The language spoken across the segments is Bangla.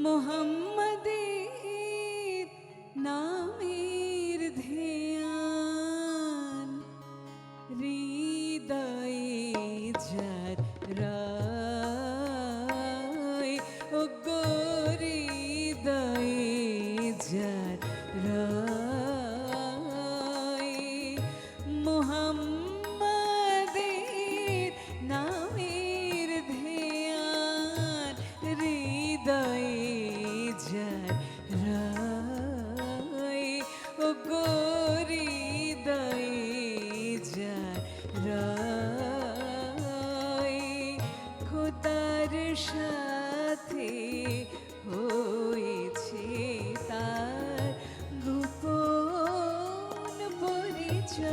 মোহাম্মদের নামের ধ্যান হৃদয়ে যার রায়, ও গো হৃদয়ে যার রায়, মোহাম্মদের নামের ধ্যান হৃদয়ে যার রায়, ও গো হৃদয়ে যার রায়, খোদার সাথে হয়েছে তার গোপন পরিচয়।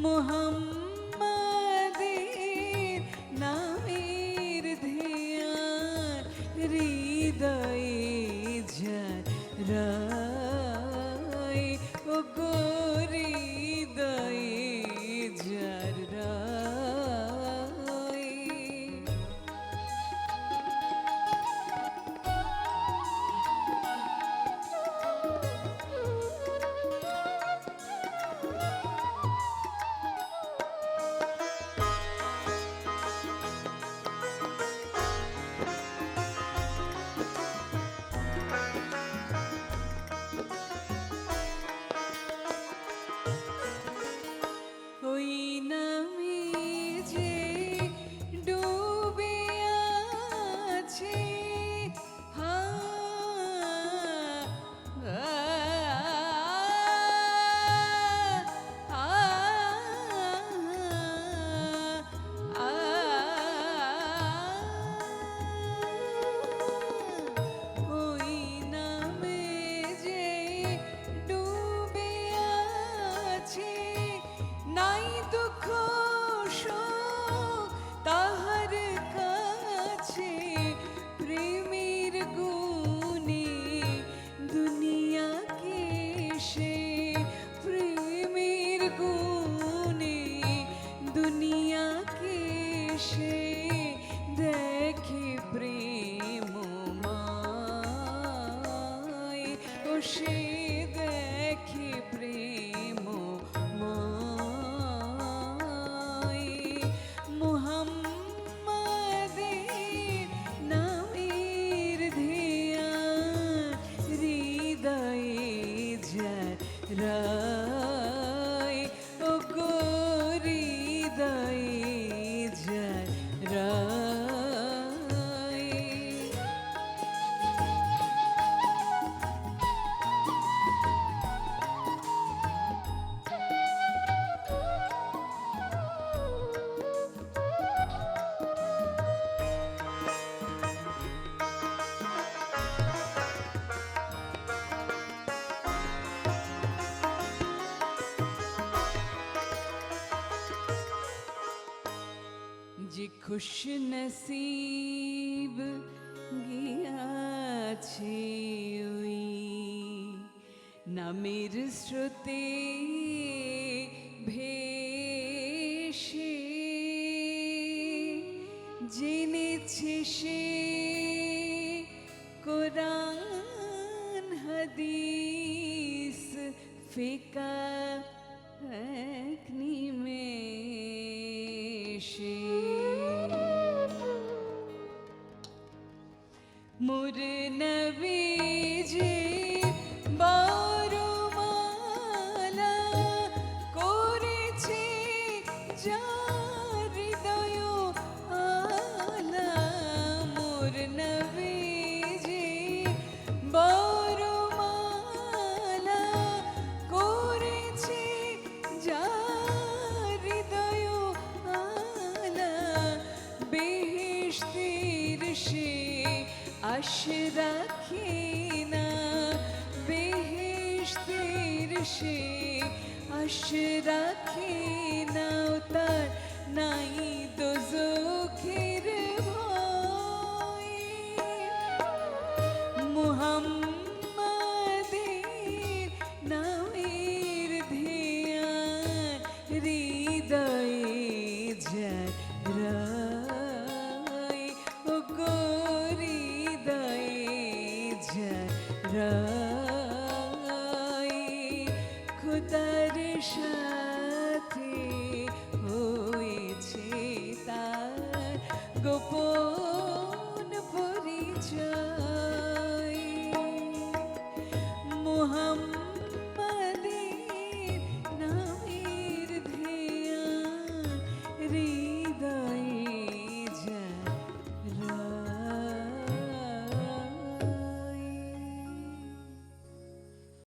মোহাম্মদের নামের ধ্যান হৃদয়ে যার রায়, ও গো হৃদয়ে যার রায়। ওই নামে যে ডুবে আছে হা ওই নামে যে ডুবে আছে, নাই দুঃখ শোক তাহার কাছে, প্রেমের গুণে দুনিয়াকে সে, প্রেমের গুণে দুনিয়াকে সে দেখে প্রেমময়, ও সে দেখে প্রেমময়। মুহাম্মাদের নামের ধ্যান হৃদয়ে যার রায়, ও গো হৃদয়ে যার রায়। যে খুশ নসিব গিয়াছে ওই নামের স্রোতে ভেসে, জেনেছে সে কোরআন হাদিস ফিকা এক নিমেষে। মোর নবীজি বরমালা করেছে যার হৃদয় আলা, মোর নবীজি বরমালা করেছে যার হৃদয় আলা, বেহেশতের সে আশ রাখে না, বেহেশতের সে আশ রাখে না, তার নাই দোজখের ভয়। মুহাম্মাদের নামের ধ্যান হৃদয়ে যার রায়, ও গো গোপন